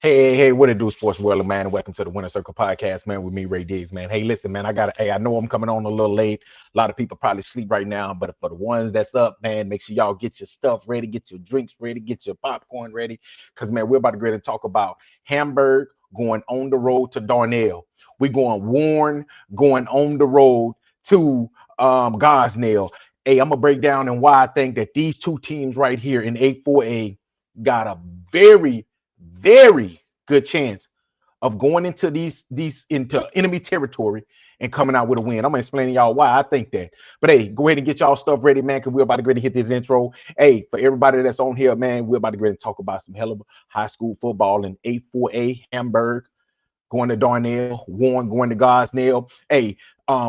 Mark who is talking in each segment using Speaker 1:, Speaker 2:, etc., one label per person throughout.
Speaker 1: Hey, what it do, sports world, man? And welcome to the Winner Circle podcast, man, with me, Ray Diggs, man. Hey, listen, man, I know I'm coming on a little late. A lot of people probably sleep right now, but for the ones that's up, man, make sure y'all get your stuff ready, get your drinks ready, get your popcorn ready, because, man, we're about to get ready to talk about Hamburg going on the road to Dardanelle. We're going Warren going on the road to Gosnell. Hey, I'm going to break down and why I think that these two teams right here in 8-4A got a very good chance of going into these into enemy territory and coming out with a win. I'm gonna explain to y'all why I think that. But hey, go ahead and get y'all stuff ready, man, because we're about to get ready to hit this intro. Hey, for everybody that's on here, man, we're about to get ready to talk about some hell of high school football in 8-4A, Hamburg, going to Darnell, Warren going to Gosnell. Hey,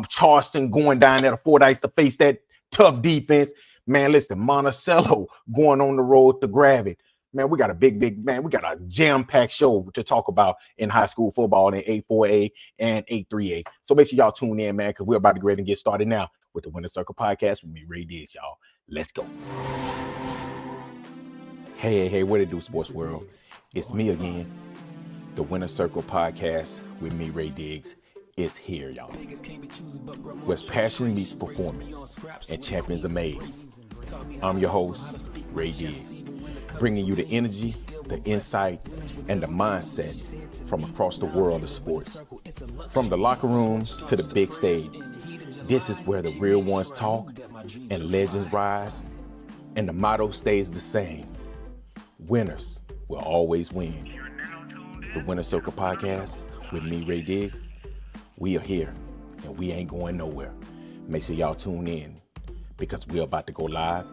Speaker 1: Charleston going down there to Fordyce to face that tough defense. Man, listen, Monticello going on the road to grab it. Man, we got a big, man, we got a jam-packed show to talk about in high school football in 8-4A and 8-3A. So make sure y'all tune in, man, because we're about to go ahead and get started now with the Winner Circle podcast with me, Ray Diggs, y'all. Let's go. Hey, what it do, sports world? It's me again. The Winner Circle podcast with me, Ray Diggs, is here, y'all. Where passion meets performance and champions are made. I'm your host, Ray Diggs, bringing you the energy, the insight, and the mindset from across the world of sports. From the locker rooms to the big stage, this is where the real ones talk and legends rise, and the motto stays the same. Winners will always win. The Winner Circle podcast with me, Ray Diggs. We are here, and we ain't going nowhere. Make sure y'all tune in, because we're about to go live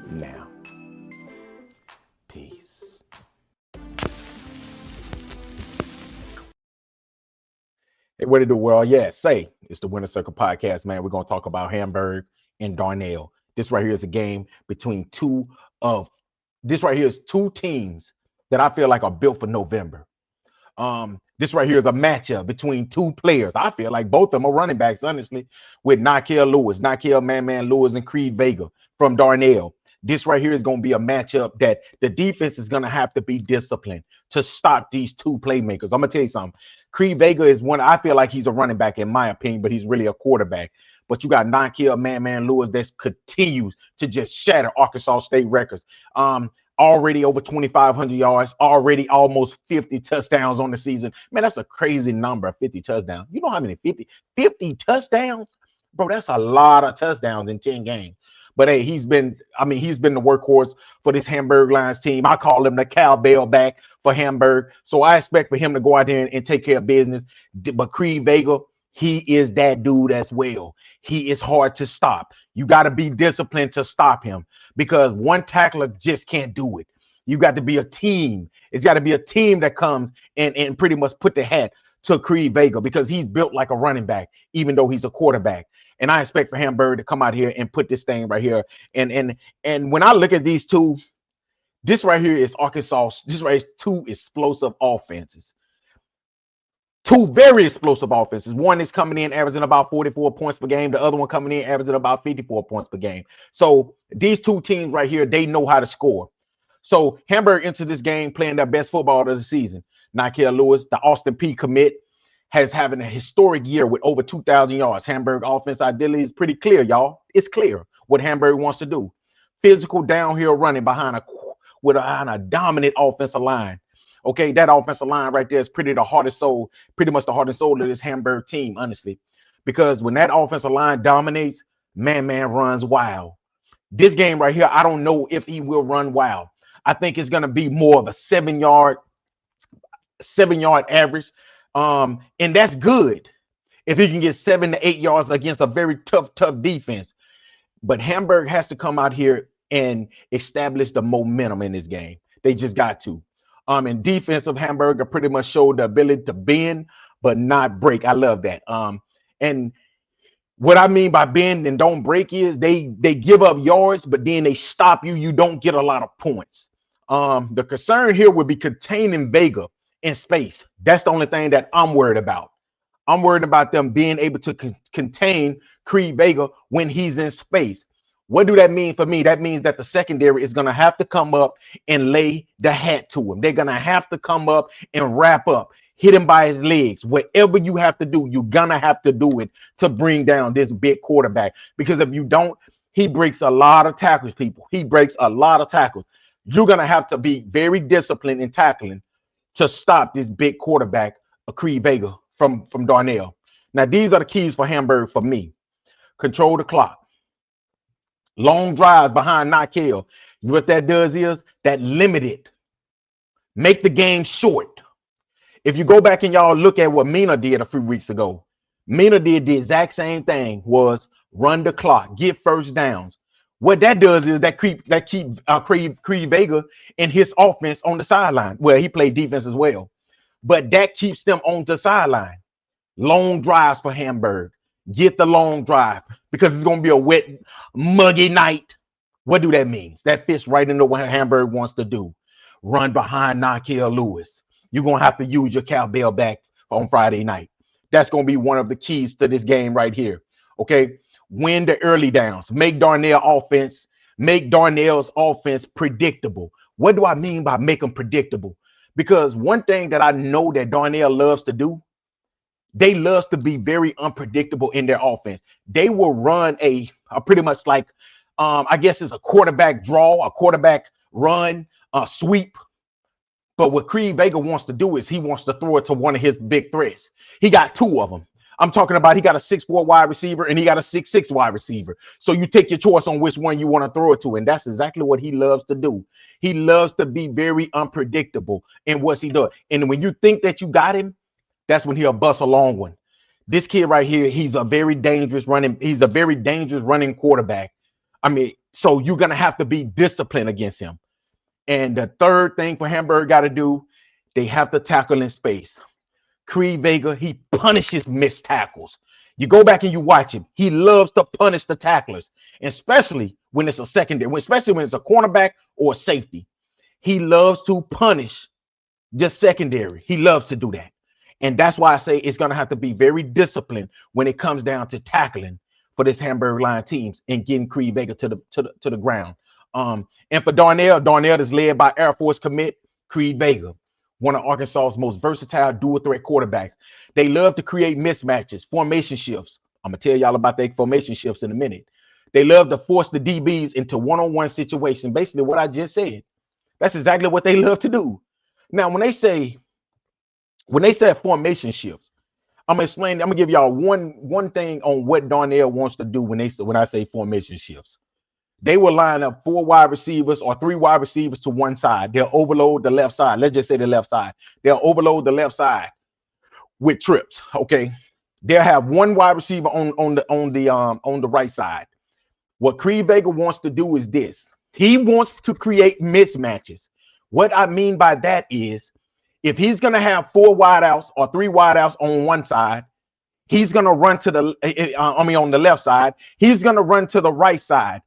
Speaker 1: now. Peace. Hey, what it do, world? Yeah, say it's the Winner Circle podcast, man. We're gonna talk about Hamburg and Darnell. This right here is a game between two teams that I feel like are built for November. This right here is a matchup between two players. I feel like both of them are running backs, honestly, with Nakel Man Lewis, and Creed Vega from Darnell. This right here is going to be a matchup that the defense is going to have to be disciplined to stop these two playmakers. I'm going to tell you something. Creed Vega is one, I feel like he's a running back in my opinion, but he's really a quarterback. But you got Nakel Man Lewis that continues to just shatter Arkansas State records. Already over 2,500 yards, already almost 50 touchdowns on the season. Man, that's a crazy number, 50 touchdowns. You know how many 50 touchdowns? Bro, that's a lot of touchdowns in 10 games. But hey, he's been the workhorse for this Hamburg Lions team. I call him the cowbell back for Hamburg. So I expect for him to go out there and take care of business. But Creed Vega, he is that dude as well. He is hard to stop. You got to be disciplined to stop him, because one tackler just can't do it. You got to be a team. It's got to be a team that comes and pretty much put the hat to Creed Vega, because he's built like a running back, even though he's a quarterback. And I expect for Hamburg to come out here and put this thing right here. And when I look at these two, this right here is Arkansas. This right is two explosive offenses. Two very explosive offenses. One is coming in averaging about 44 points per game. The other one coming in averaging about 54 points per game. So these two teams right here, they know how to score. So Hamburg into this game playing their best football of the season. Nakel Lewis, the Austin P commit, has having a historic year with over 2,000 yards. Hamburg offense ideally is pretty clear, y'all. It's clear what Hamburg wants to do. Physical downhill running behind a dominant offensive line. Okay, that offensive line right there is pretty much the heart and soul of this Hamburg team, honestly. Because when that offensive line dominates, man runs wild. This game right here, I don't know if he will run wild. I think it's going to be more of a 7-yard average. And that's good if he can get 7 to 8 yards against a very tough defense. But Hamburg has to come out here and establish the momentum in this game. They just got to. And defensive Hamburg pretty much showed the ability to bend but not break. I love that. And what I mean by bend and don't break is they give up yards, but then they stop you. You don't get a lot of points. The concern here would be containing Vega in space. That's the only thing that I'm worried about. I'm worried about them being able to contain Creed Vega when he's in space. What do that mean for me? That means that the secondary is going to have to come up and lay the hat to him. They're going to have to come up and wrap up, hit him by his legs. Whatever you have to do, you're going to have to do it to bring down this big quarterback. Because if you don't, he breaks a lot of tackles, people. He breaks a lot of tackles. You're going to have to be very disciplined in tackling to stop this big quarterback, Creed Vega, from Dardanelle. Now, these are the keys for Hamburg for me. Control the clock. Long drives behind Nakel. What that does is that limit it. Make the game short. If you go back and y'all look at what Mina did a few weeks ago, Mina did the exact same thing, was run the clock, get first downs. What that does is that keep Creed Vega and his offense on the sideline. Well, he played defense as well, but that keeps them on the sideline. Long drives for Hamburg. Get the long drive because it's going to be a wet, muggy night. What do that mean? That fits right into what Hamburg wants to do. Run behind Nakel Lewis. You're going to have to use your cowbell back on Friday night. That's going to be one of the keys to this game right here. Okay. Win the early downs. Make Dardanelle's offense predictable. What do I mean by make them predictable? Because one thing that I know that Dardanelle loves to do, they love to be very unpredictable in their offense. They will run a pretty much like, I guess it's a quarterback draw, a quarterback run, a sweep. But what Creed Vega wants to do is he wants to throw it to one of his big threats. He got two of them. I'm talking about he got a 6'4" wide receiver and he got a 6'6" wide receiver. So you take your choice on which one you want to throw it to. And that's exactly what he loves to do. He loves to be very unpredictable in what he does. And when you think that you got him, that's when he'll bust a long one. This kid right here, he's a very dangerous running quarterback. I mean, so you're going to have to be disciplined against him. And the third thing for Hamburg got to do, they have to tackle in space. Creed Vega, he punishes missed tackles. You go back and you watch him. He loves to punish the tacklers, especially when it's a secondary, especially when it's a cornerback or a safety. He loves to punish just secondary. He loves to do that. And that's why I say it's going to have to be very disciplined when it comes down to tackling for this Hamburg Lions teams and getting Creed Vega to the ground. And for Dardanelle is led by Air Force commit Creed Vega, one of Arkansas's most versatile dual threat quarterbacks. They love to create mismatches, formation shifts. I'm going to tell y'all about their formation shifts in a minute. They love to force the DBs into one-on-one situation. Basically what I just said. That's exactly what they love to do. Now, when they say formation shifts, I'm gonna give y'all one thing on what Dardanelle wants to do when I say formation shifts. They will line up 4 wide receivers or 3 wide receivers to one side. They'll overload the left side. Let's just say the left side. They'll overload the left side with trips. Okay. They'll have 1 wide receiver on the right side. What Creed Vega wants to do is this. He wants to create mismatches. What I mean by that is, if he's going to have 4 wideouts or 3 wideouts on one side, he's going to run to on the left side. He's going to run to the right side.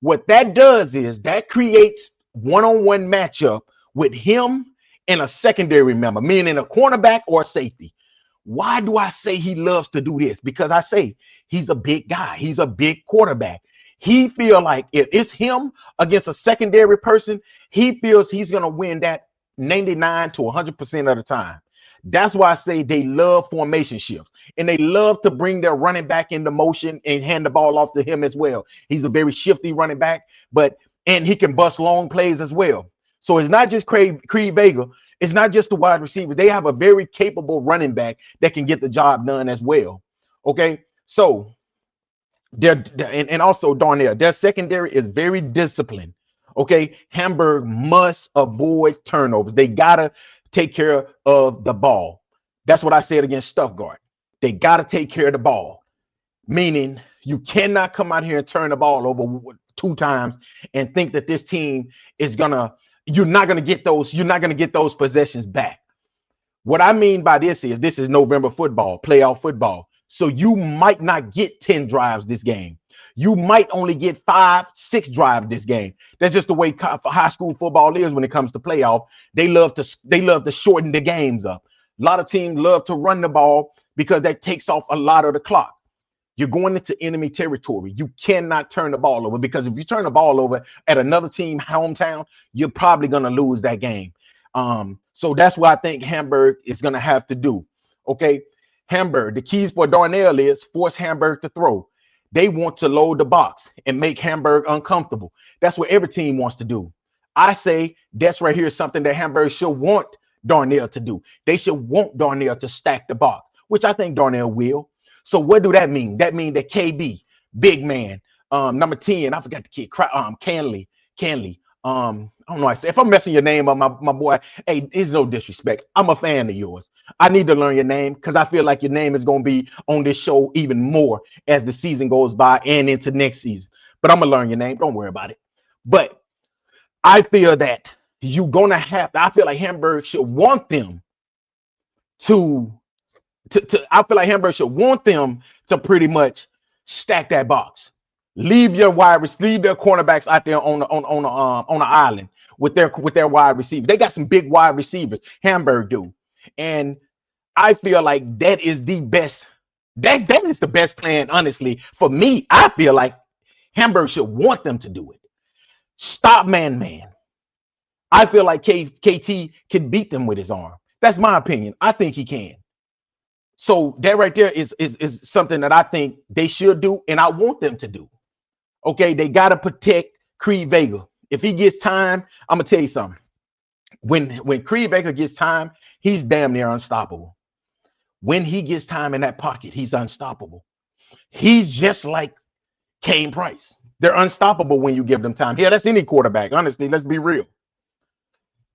Speaker 1: What that does is that creates one-on-one matchup with him and a secondary member, meaning a cornerback or a safety. Why do I say he loves to do this? Because I say he's a big guy. He's a big quarterback. He feels like if it's him against a secondary person, he feels he's going to win that 99 to 100% of the time. That's why I say they love formation shifts, and they love to bring their running back into motion and hand the ball off to him as well. He's a very shifty running back, and he can bust long plays as well. So it's not just Creed Vega. It's not just the wide receivers. They have a very capable running back that can get the job done as well. Okay, so and also Dardanelle, their secondary is very disciplined. Okay, Hamburg must avoid turnovers. They gotta take care of the ball. That's what I said against Stuttgart. They gotta take care of the ball, meaning you cannot come out here and turn the ball over 2 times and think that this team is you're not gonna get those possessions back. What I mean by this is November football, playoff football. So you might not get 10 drives this game. You might only get 5, 6 drives this game. That's just the way high school football is when it comes to playoff. They love to shorten the games up. A lot of teams love to run the ball because that takes off a lot of the clock. You're going into enemy territory. You cannot turn the ball over, because if you turn the ball over at another team hometown, you're probably going to lose that game. So that's what I think Hamburg is going to have to do. Okay. Hamburg, the keys for Dardanelle is force Hamburg to throw. They want to load the box and make Hamburg uncomfortable. That's what every team wants to do. I say that's right here is something that Hamburg should want Dardanelle to do. They should want Dardanelle to stack the box, which I think Dardanelle will. So what do that mean? That means that KB, big man, number 10, I forgot the kid, Canley. I don't know. I say if I'm messing your name up, my boy, hey, it's no disrespect. I'm a fan of yours. I need to learn your name because I feel like your name is going to be on this show even more as the season goes by and into next season. But I'm going to learn your name. Don't worry about it. But I feel that you're going to have to, I feel like Hamburg should want them to I feel like Hamburg should want them to pretty much stack that box. Leave your wide receivers, leave their cornerbacks out there on the island with their wide receivers. They got some big wide receivers. Hamburg do, and I feel like that is the best. That is the best plan, honestly. For me, I feel like Hamburg should want them to do it. Stop man. I feel like KT can beat them with his arm. That's my opinion. I think he can. So that right there is something that I think they should do, and I want them to do. Okay, they got to protect Creed Vega. If he gets time, I'm gonna tell you something. When Creed Vega gets time, he's damn near unstoppable. When he gets time in that pocket, he's unstoppable. He's just like Kane Price. They're unstoppable when you give them time. Yeah, that's any quarterback. Honestly, let's be real.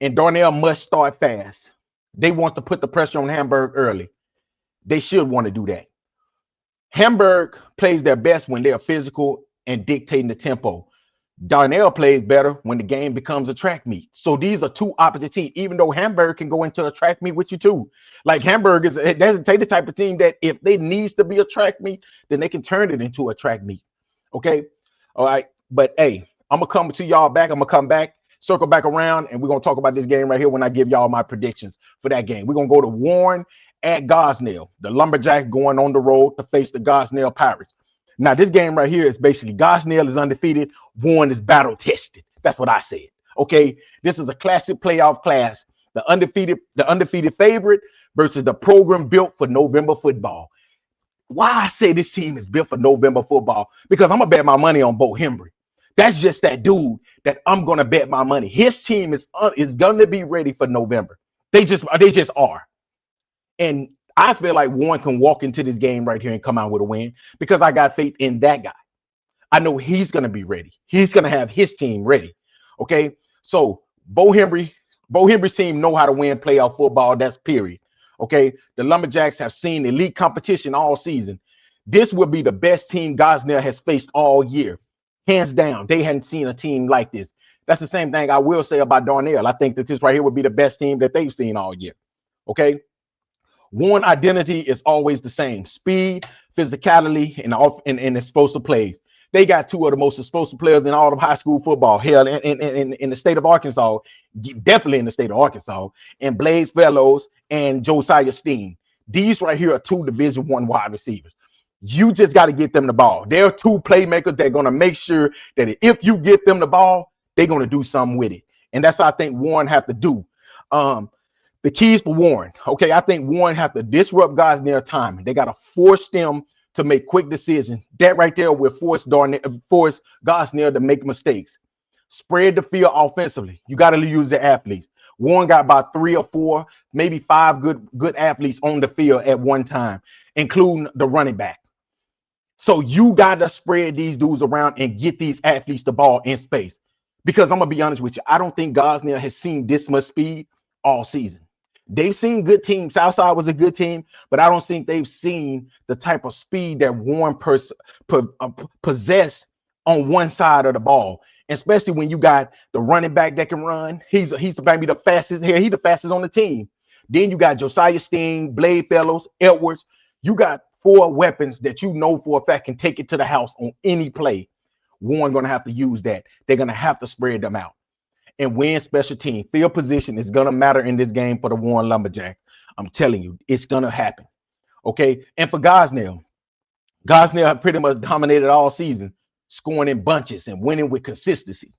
Speaker 1: And Dardanelle must start fast. They want to put the pressure on Hamburg early. They should want to do that. Hamburg plays their best when they're physical and dictating the tempo. Dardanelle plays better when the game becomes a track meet. So these are two opposite teams, even though Hamburg can go into a track meet with you too. Like Hamburg doesn't take the type of team that if they needs to be a track meet, then they can turn it into a track meet. Okay. All right. But hey, I'm going to come to y'all back. I'm going to come back, circle back around, and we're going to talk about this game right here when I give y'all my predictions for that game. We're going to go to Warren at Gosnell. The Lumberjacks going on the road to face the Gosnell Pirates. Now, this game right here is basically Gosnell is undefeated. Warren is battle tested. That's what I said. Okay. This is a classic playoff class. The undefeated favorite versus the program built for November football. Why I say this team is built for November football? Because I'm gonna bet my money on Bo Hembry. That's just that dude that I'm gonna bet my money. His team is gonna be ready for November. They just are. And I feel like Warren can walk into this game right here and come out with a win because I got faith in that guy. I know he's going to be ready. He's going to have his team ready. Okay. So Bo Hembry's team know how to win playoff football. That's period. Okay. The Lumberjacks have seen elite competition all season. This will be the best team Gosnell has faced all year. Hands down. They hadn't seen a team like this. That's the same thing I will say about Dardanelle. I think that this right here would be the best team that they've seen all year. Okay. One identity is always the same: speed, physicality, and explosive plays. They got two of the most explosive players in all of high school football. Hell, in the state of Arkansas, definitely in the state of Arkansas, and Blaze Fellows and Josiah Steen. These right here are two Division I wide receivers. You just got to get them the ball. They're two playmakers. They're going to make sure that if you get them the ball, they're going to do something with it. And that's what I think Warren have to do. The keys for Warren. Okay, I think Warren have to disrupt Gosnell timing. They got to force them to make quick decisions. That right there will force Gosnell to make mistakes. Spread the field offensively. You got to use the athletes. Warren got about 3 or 4, maybe 5 good athletes on the field at one time, including the running back. So you got to spread these dudes around and get these athletes the ball in space. Because I'm going to be honest with you, I don't think Gosnell has seen this much speed all season. They've seen good teams. Southside was a good team, but I don't think they've seen the type of speed that Warren possess on one side of the ball, especially when you got the running back that can run. He's maybe the fastest here. He's the fastest on the team. Then you got Josiah Steen, Blade Fellows, Edwards. You got 4 weapons that you know for a fact can take it to the house on any play. Warren going to have to use that. They're going to have to spread them out and win special team. Field position is going to matter in this game for the Warren Lumberjacks. I'm telling you, it's going to happen. Okay. And for Gosnell, Gosnell pretty much dominated all season, scoring in bunches and winning with consistency.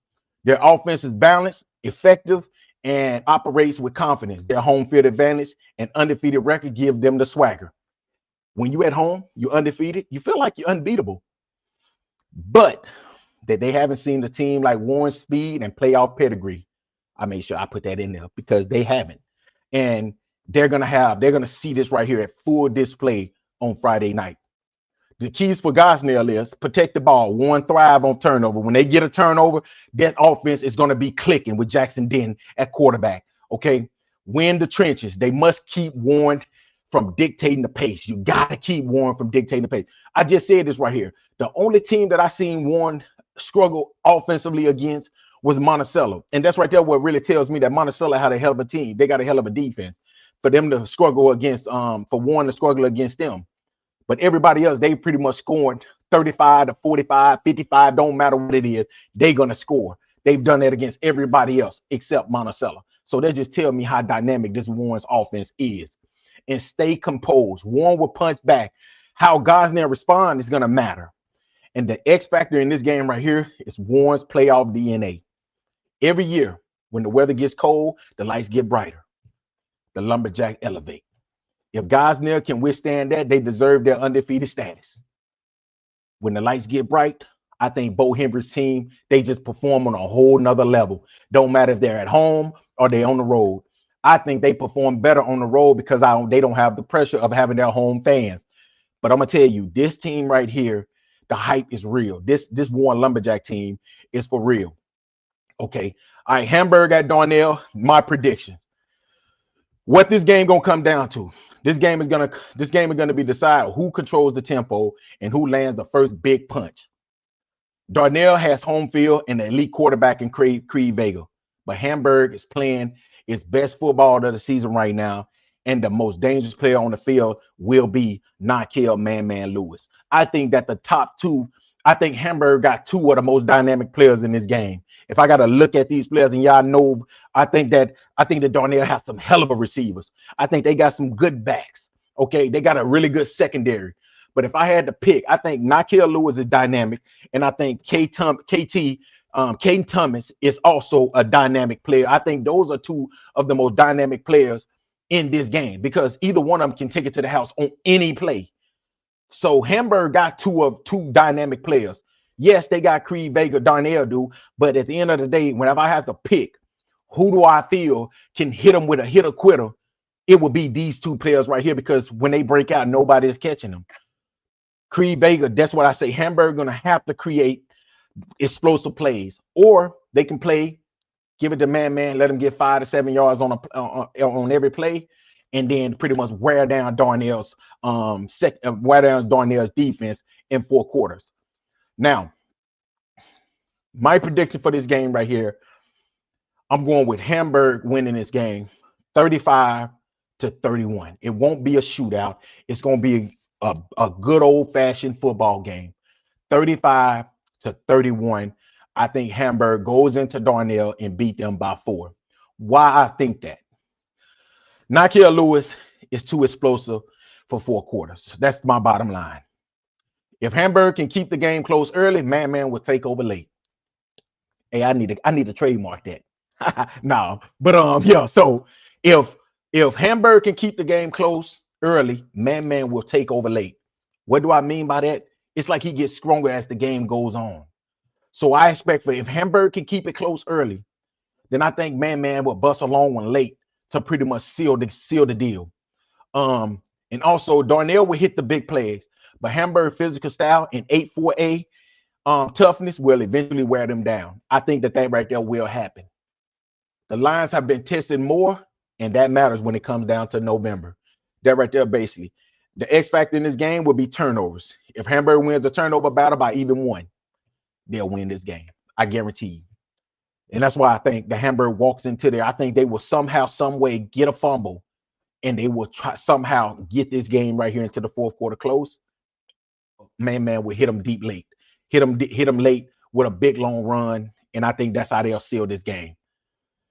Speaker 1: Their offense is balanced, effective, and operates with confidence. Their home field advantage and undefeated record give them the swagger. When you at home, you're undefeated, you feel like you're unbeatable. But that they haven't seen the team like Warren's speed and playoff pedigree. I made sure I put that in there because they haven't. And they're gonna see this right here at full display on Friday night. The keys for Gosnell is protect the ball. Warren thrive on turnover. When they get a turnover, that offense is going to be clicking with Jackson Denton at quarterback. Okay. Win the trenches. They must keep Warren from dictating the pace. You got to keep Warren from dictating the pace. I just said this right here. The only team that I seen Warren struggle offensively against was Monticello. And that's right there what really tells me that Monticello had a hell of a team. They got a hell of a defense. For them to struggle against, for Warren to struggle against them. But everybody else, they pretty much scoring 35 to 45, 55, don't matter what it is, they're going to score. They've done that against everybody else except Monticello. So they just tell me how dynamic this Warren's offense is. And stay composed. Warren will punch back. How Gosnell respond is going to matter. And the X factor in this game right here is Warren's playoff DNA. Every year, when the weather gets cold, the lights get brighter. The Lumberjack elevate. If Gosnell can withstand that, they deserve their undefeated status. When the lights get bright, I think Bo Hendrick's team, they just perform on a whole nother level. Don't matter if they're at home or they're on the road. I think they perform better on the road because they don't have the pressure of having their home fans. But I'm going to tell you, this team right here, the hype is real. This Warren Lumberjack team is for real. Okay. All right, Hamburg at Dardanelle, my prediction. What this game going to come down to? This game is gonna be decided who controls the tempo and who lands the first big punch. Dardanelle has home field and the elite quarterback in Creed Vega, but Hamburg is playing its best football of the season right now, and the most dangerous player on the field will be Nakel Man Lewis. I think that the top two, I think Hamburg got two of the most dynamic players in this game. If I got to look at these players, and y'all know, I think that Dardanelle has some hell of a receivers. I think they got some good backs. Okay, they got a really good secondary. But if I had to pick, I think Nakel Lewis is dynamic, and I think Caden Thomas is also a dynamic player. I think those are two of the most dynamic players in this game because either one of them can take it to the house on any play. So Hamburg got two dynamic players. Yes, they got Creed Vega, Dardanelle do, but at the end of the day, whenever I have to pick, who do I feel can hit them with a hitter quitter? It would be these two players right here because when they break out, nobody is catching them. Creed Vega, that's what I say. Hamburg gonna have to create explosive plays, or they can play, give it to man, let them get 5 to 7 yards on every play, and then pretty much wear down Dardanelle's defense in 4 quarters. Now, my prediction for this game right here, I'm going with Hamburg winning this game 35 to 31. It won't be a shootout. It's going to be a good old-fashioned football game. 35 to 31. I think Hamburg goes into Dardanelle and beat them by 4. Why I think that? Nakel Lewis is too explosive for 4 quarters. That's my bottom line. If Hamburg can keep the game close early, man will take over late. Hey, I need to trademark that. No, but yeah. So if Hamburg can keep the game close early, man will take over late. What do I mean by that? It's like he gets stronger as the game goes on. So I expect if Hamburg can keep it close early, then I think man will bust a long one late to pretty much seal the deal. And also Dardanelle will hit the big plays, but Hamburg physical style and 8-4A toughness will eventually wear them down. I think that right there will happen. The Lions have been tested more, and that matters when it comes down to November. That right there, basically. The X factor in this game will be turnovers. If Hamburg wins the turnover battle by even 1, they'll win this game. I guarantee you. And that's why I think the Hamburg walks into there. I think they will somehow, some way get a fumble, and they will try somehow get this game right here into the 4th quarter close. Man will hit them deep late. Hit them late with a big long run, and I think that's how they'll seal this game.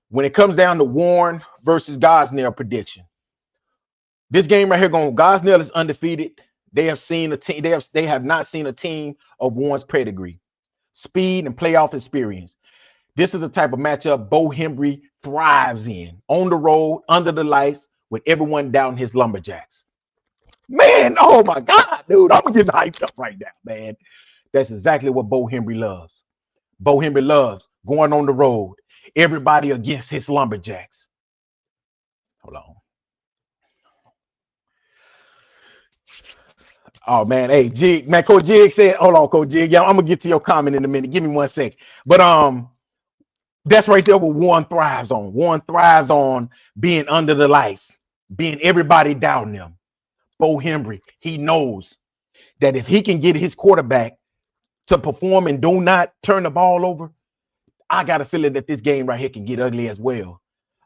Speaker 1: When it comes down to Warren versus Gosnell prediction, this game right here Gosnell is undefeated. They have seen a team. They have not seen a team of Warren's pedigree, speed, and playoff experience. This is the type of matchup Bo Hembry thrives in, on the road, under the lights, with everyone down his Lumberjacks. Man, oh my God, dude, I'm getting hyped up right now, man. That's exactly what Bo Hembry loves. Bo Hembry loves going on the road, everybody against his Lumberjacks. Hold on. Oh man, hey Jig, man, Coach Jig said, hold on, Coach Jig. Yeah, I'm gonna get to your comment in a minute. Give me 1 second. But that's right there what Warren thrives on. Warren thrives on being under the lights, being everybody down them. Bo Hembry, he knows that if he can get his quarterback to perform and do not turn the ball over, I got a feeling that this game right here can get ugly as well.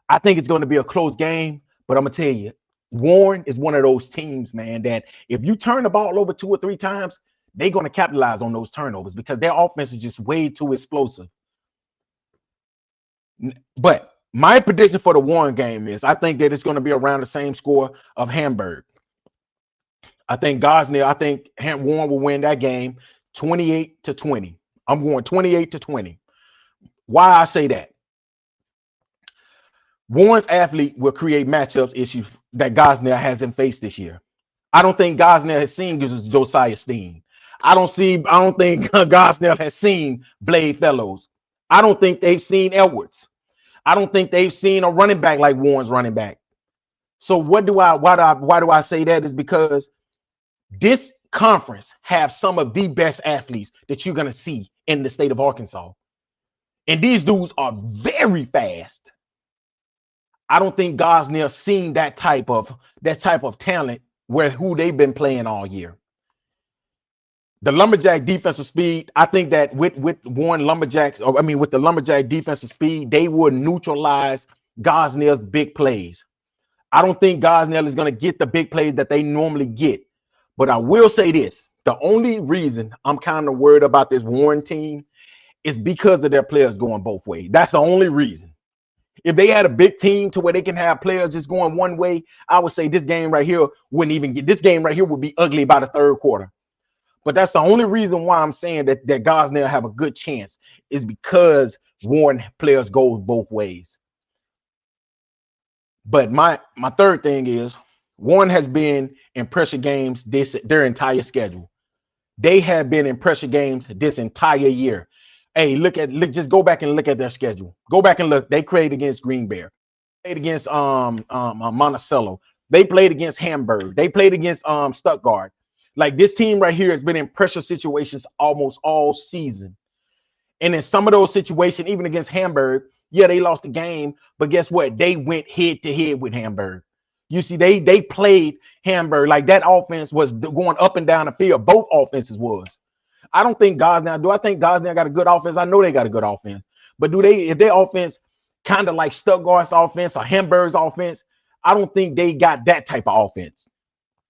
Speaker 1: I think it's going to be a close game, but I'm gonna tell you, Warren is one of those teams, man, that if you turn the ball over 2 or 3 times, they're going to capitalize on those turnovers because their offense is just way too explosive. But my prediction for the Warren game is I think that it's going to be around the same score of Hamburg. I think Warren will win that game 28-20. I'm going 28-20. Why I say that? Warren's athlete will create matchups issues that Gosnell hasn't faced this year. I don't think Gosnell has seen Josiah Steen. I don't think Gosnell has seen Blade Fellows. I don't think they've seen Edwards. I don't think they've seen a running back like Warren's running back. So why do I say that is because this conference have some of the best athletes that you're gonna see in the state of Arkansas. And these dudes are very fast. I don't think Gosnell seen that type of talent who they've been playing all year. The Lumberjack defensive speed, I think that with Warren Lumberjacks, with the Lumberjack defensive speed, they will neutralize Gosnell's big plays. I don't think Gosnell is going to get the big plays that they normally get. But I will say this, the only reason I'm kind of worried about this Warren team is because of their players going both ways. That's the only reason. If they had a big team to where they can have players just going one way, I would say this game right here would be ugly by the third quarter. But that's the only reason why I'm saying that Gosnell have a good chance is because Warren players go both ways. But my third thing is Warren has been in pressure games their entire schedule. They have been in pressure games this entire year. Hey, just go back and look at their schedule. Go back and look. They played against Green Bear, played against Monticello. They played against Hamburg. They played against Stuttgart. Like this team right here has been in pressure situations almost all season. And in some of those situations, even against Hamburg, yeah, they lost the game, but guess what? They went head to head with Hamburg. You see, they played Hamburg like that offense was going up and down the field. Both offenses was. I don't think Gosnell. Do I think Gosnell got a good offense? I know they got a good offense, but if their offense kind of like Stuttgart's offense or Hamburg's offense, I don't think they got that type of offense.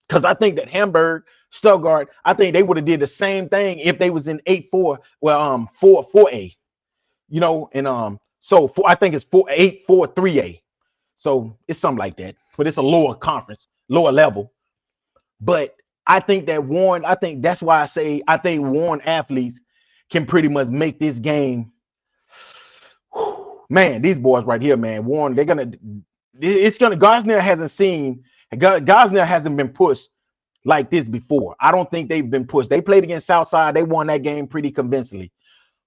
Speaker 1: Because I think that Hamburg, Stuttgart, I think they would have did the same thing if they was in 8-4, 4A, and so I think it's 8-4 3A. So it's something like that, but it's a lower conference, lower level. But I think that Warren, I think that's why I think Warren athletes can pretty much make this game. Man, these boys right here, man, Warren, Gosnell hasn't been pushed like this before. I don't think they've been pushed. They played against Southside. They won that game pretty convincingly.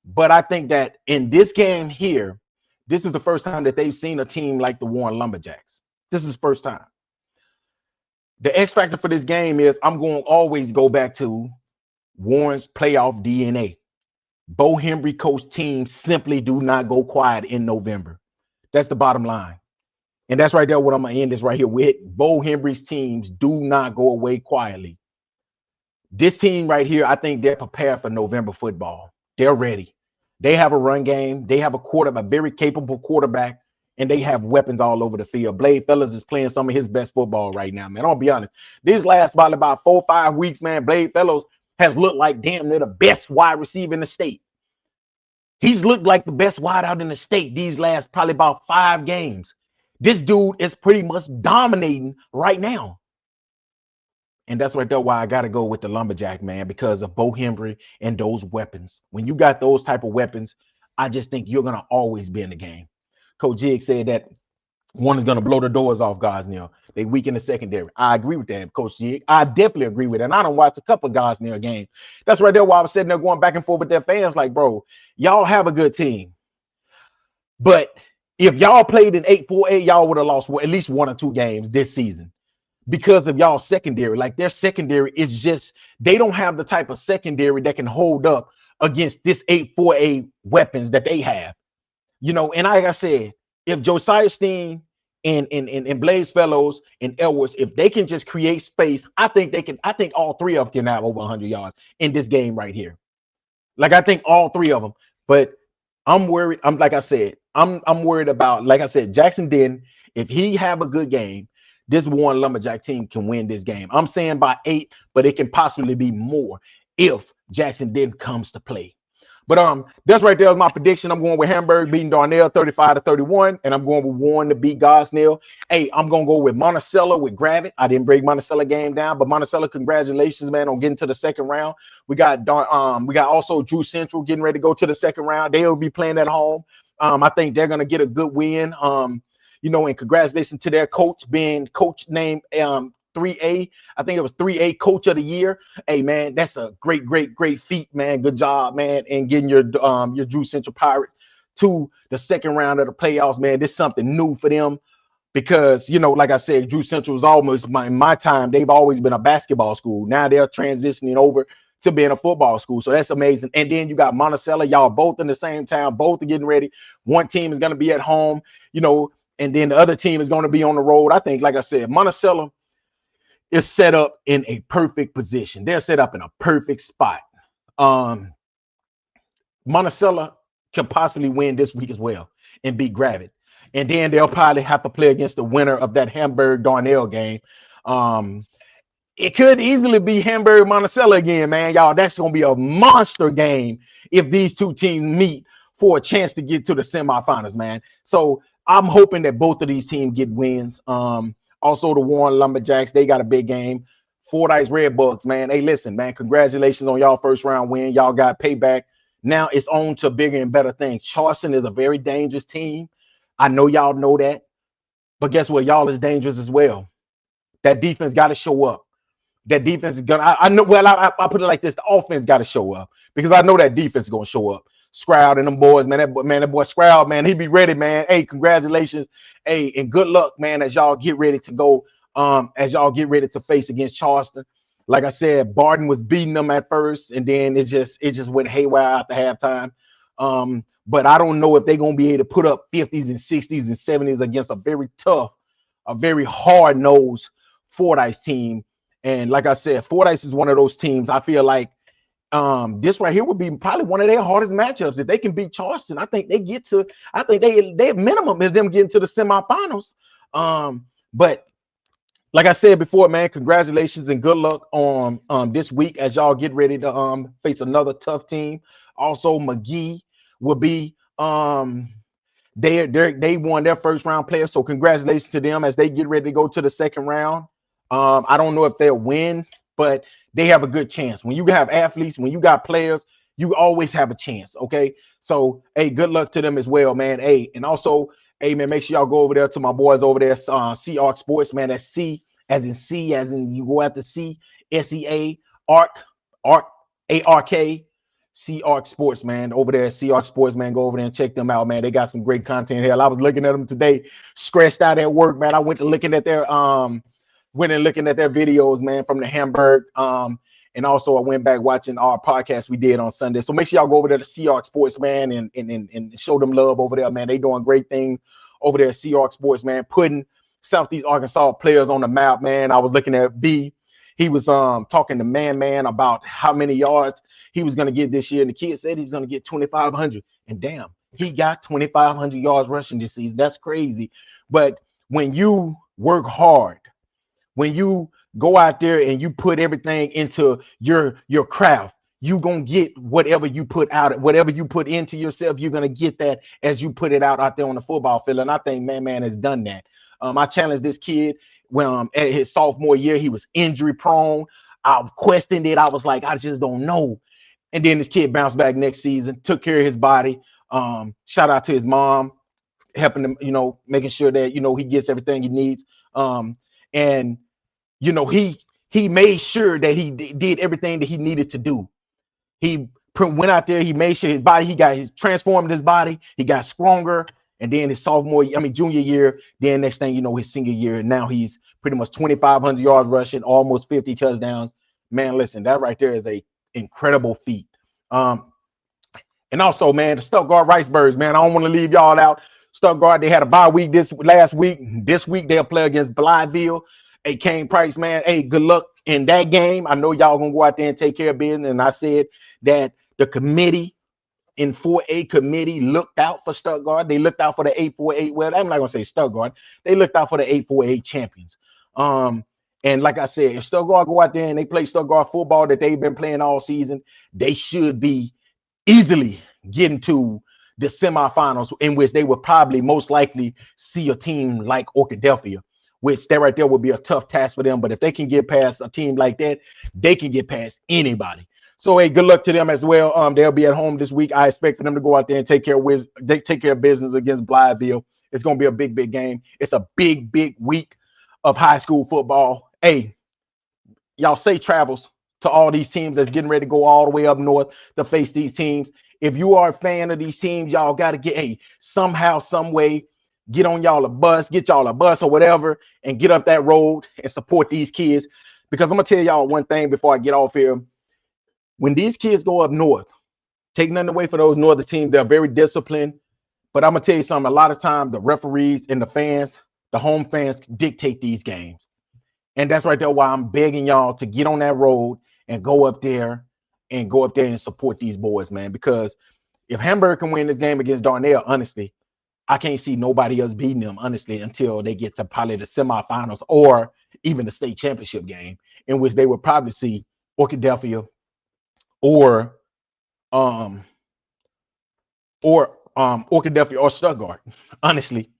Speaker 1: But I think that in this game here, this is the first time that they've seen a team like the Warren Lumberjacks. This is the first time. The X factor for this game is I'm going to always go back to Warren's playoff DNA. Bo Hembry coach teams simply do not go quiet in November. That's the bottom line. And that's right there what I'm going to end this right here with. Bo Hembry's teams do not go away quietly. This team right here, I think they're prepared for November football. They're ready. They have a run game. They have a very capable quarterback, and they have weapons all over the field. Blade Fellas is playing some of his best football right now, man. I'll be honest. These last about 4 or 5 weeks, man, Blade Fellows has looked like damn near the best wide receiver in the state. He's looked like the best wide out in the state these last probably about 5 games. This dude is pretty much dominating right now. And that's right there why I got to go with the Lumberjack, man, because of Bo Hembry and those weapons. When you got those type of weapons, I just think you're going to always be in the game. Coach Jig said that one is going to blow the doors off Gosnell. They weak in the secondary. I agree with that, Coach Jig. I definitely agree with it. And I don't watch a couple of Gosnell games. That's right there why I was sitting there going back and forth with their fans like, bro, y'all have a good team. But if y'all played in 8-4-8, y'all would have lost at least 1 or 2 games this season because of y'all secondary. Like their secondary is just, they don't have the type of secondary that can hold up against this 8-4-8 weapons that they have. You know, and like I said, if Josiah Steen and Blaze Fellows and Edwards, if they can just create space, I think they can. I think all 3 of them can have over 100 yards in this game right here. Like I think all 3 of them. But I'm worried. I'm like I said, I'm worried about, like I said, Jackson Denton. If he have a good game, this Warren Lumberjack team can win this game. I'm saying by 8, but it can possibly be more if Jackson Denton comes to play. But that's right there is my prediction. I'm going with Hamburg beating Dardanelle 35-31, and I'm going with Warren to beat Gosnell. Hey, I'm gonna go with Monticello with Gravett. I didn't break Monticello game down, but Monticello, congratulations, man, on getting to the second round. We got also Drew Central getting ready to go to the second round. They'll be playing at home. I think they're gonna get a good win. You know, and congratulations to their coach being coach named 3A. I think it was 3A Coach of the Year. Hey, man, that's a great feat, man. Good job, man, and getting your Drew Central Pirates to the second round of the playoffs, man. This is something new for them because, you know, like I said, Drew Central is almost in my time. They've always been a basketball school. Now they're transitioning over to being a football school. So that's amazing. And then you got Monticello. Y'all both in the same town. Both are getting ready. One team is going to be at home, you know, and then the other team is going to be on the road. I think, like I said, Monticello is set up in a perfect position. They're set up in a perfect spot. Monticello can possibly win this week as well and beat Gravett. And then they'll probably have to play against the winner of that Hamburg Dardanelle game. It could easily be Hamburg Monticello again, man. Y'all, that's going to be a monster game if these 2 teams meet for a chance to get to the semifinals, man. So I'm hoping that both of these teams get wins. Also, the Warren Lumberjacks, they got a big game. Fordyce Redbugs, man. Hey, listen, man, congratulations on y'all first round win. Y'all got payback. Now it's on to bigger and better things. Charleston is a very dangerous team. I know y'all know that. But guess what? Y'all is dangerous as well. That defense got to show up. That defense is going to, I know, well, I put it like this. The offense got to show up because I know that defense is going to show up. Scroud and them boys, man. That boy Scroud, man, he be ready, man. Hey, congratulations. Hey, and good luck, man, as y'all get ready to go, as y'all get ready to face against Charleston. Like I said, Barton was beating them at first, and then it just went haywire after halftime. But I don't know if they're gonna be able to put up 50s and 60s and 70s against a very tough, a very hard-nosed Fordyce team. And like I said, Fordyce is one of those teams I feel like this right here would be probably one of their hardest matchups. If they can beat Charleston, I think they get to, I think their minimum is them getting to the semifinals. But like I said before, man, congratulations and good luck on this week as y'all get ready to face another tough team. Also, McGee will be they won their first round player, so congratulations to them as they get ready to go to the second round. I don't know if they'll win, but they have a good chance. When you have athletes, when you got players, you always have a chance. Okay, so hey, good luck to them as well, man. Hey, and also, hey, man, make sure y'all go over there to my boys over there, C-Arc Sports, man. That's C as in you go after C, S-E-A, ARC, A-R-K, C-Arc Sports, man. Over there, C-Arc Sports, man. Go over there and check them out, man. They got some great content. Hell, I was looking at them today, stressed out at work, man. I went to looking at their videos, man, from the Hamburg. And also I went back watching our podcast we did on Sunday. So make sure y'all go over there to C-Arc Sports, man, and show them love over there, man. They doing great things over there at C-Arc Sports, man, putting Southeast Arkansas players on the map, man. I was looking at B. He was talking to Man about how many yards he was going to get this year. And the kid said he was going to get 2,500. And damn, he got 2,500 yards rushing this season. That's crazy. But when you work hard, when you go out there and you put everything into your craft, you're going to get whatever you put out, whatever you put into yourself, you're going to get that as you put it out there on the football field. And I think Man has done that. I challenged this kid when at his sophomore year, he was injury prone. I questioned it. I was like, I just don't know. And then this kid bounced back next season, took care of his body. Shout out to his mom, helping him, making sure that he gets everything he needs. And he made sure that he did everything that he needed to do. He went out there, he made sure he transformed his body, he got stronger. And then his junior year, then next thing you know, his senior year, now he's pretty much 2,500 yards rushing, almost 50 touchdowns. Man, listen, that right there is a incredible feat. And also, man, the Stuttgart Ricebirds, man, I don't want to leave y'all out. Stuttgart, they had a bye week last week. This week they'll play against Blytheville. Hey, Kane Price, man, hey, good luck in that game. I know y'all gonna go out there and take care of business. And I said that the committee in 4A committee looked out for Stuttgart. They looked out for the 848. Well, I'm not gonna say Stuttgart. They looked out for the 848 champions. And like I said, if Stuttgart go out there and they play Stuttgart football that they've been playing all season, they should be easily getting to the semifinals, in which they would probably most likely see a team like Orkadelphia, which that right there would be a tough task for them. But if they can get past a team like that, they can get past anybody. So hey, good luck to them as well. They'll be at home this week. I expect for them to go out there and take care of business against Blytheville. It's gonna be a big game. It's a big week of high school football. Hey, y'all safe travels to all these teams that's getting ready to go all the way up north to face these teams. If you are a fan of these teams, y'all got to get somehow, some way, get on y'all a bus, get y'all a bus or whatever, and get up that road and support these kids. Because I'm gonna tell y'all one thing before I get off here. When these kids go up north, take nothing away for those northern teams, they're very disciplined. But I'm gonna tell you something, a lot of times the referees and the fans, the home fans dictate these games. And that's right there why I'm begging y'all to get on that road and go up there and support these boys, man. Because if Hamburg can win this game against Dardanelle, honestly, I can't see nobody else beating them, honestly, until they get to probably the semifinals or even the state championship game, in which they would probably see Orkadelphia or Orkadelphia or Stuttgart, honestly.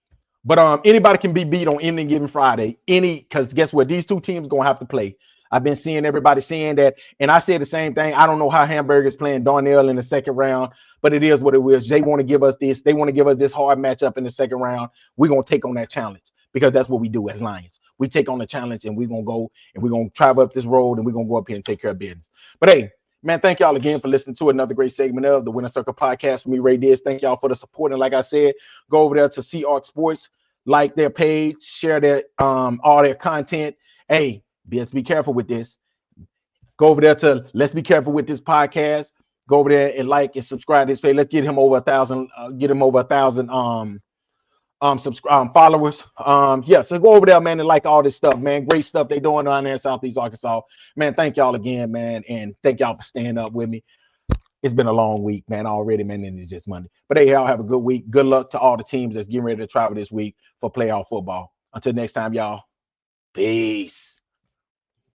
Speaker 1: But anybody can be beat on any given Friday. Because guess what? These two teams gonna have to play. I've been seeing everybody saying that, and I said the same thing. I don't know how Hamburg is playing Dardanelle in the second round, but it is what it is. They want to give us this. They want to give us this hard matchup in the second round. We're gonna take on that challenge because that's what we do as Lions. We take on the challenge, and we're gonna go and we're gonna travel up this road, and we're gonna go up here and take care of business. But hey, man, thank y'all again for listening to another great segment of the Winner Circle podcast for me, Ray Diz. Thank y'all for the support. And like I said, go over there to CARC Sports, like their page, share their all their content. Hey, let's be careful with this. Go over there to Let's Be Careful with This podcast. Go over there and like and subscribe to this page. Let's get him over 1,000. Get him over 1,000 followers. Yeah, so go over there, man, and like all this stuff, man. Great stuff they doing down there in Southeast Arkansas. Man, thank y'all again, man, and thank y'all for staying up with me. It's been a long week, man, already, man, and it's just Monday. But hey, y'all have a good week. Good luck to all the teams that's getting ready to travel this week for playoff football. Until next time, y'all. Peace.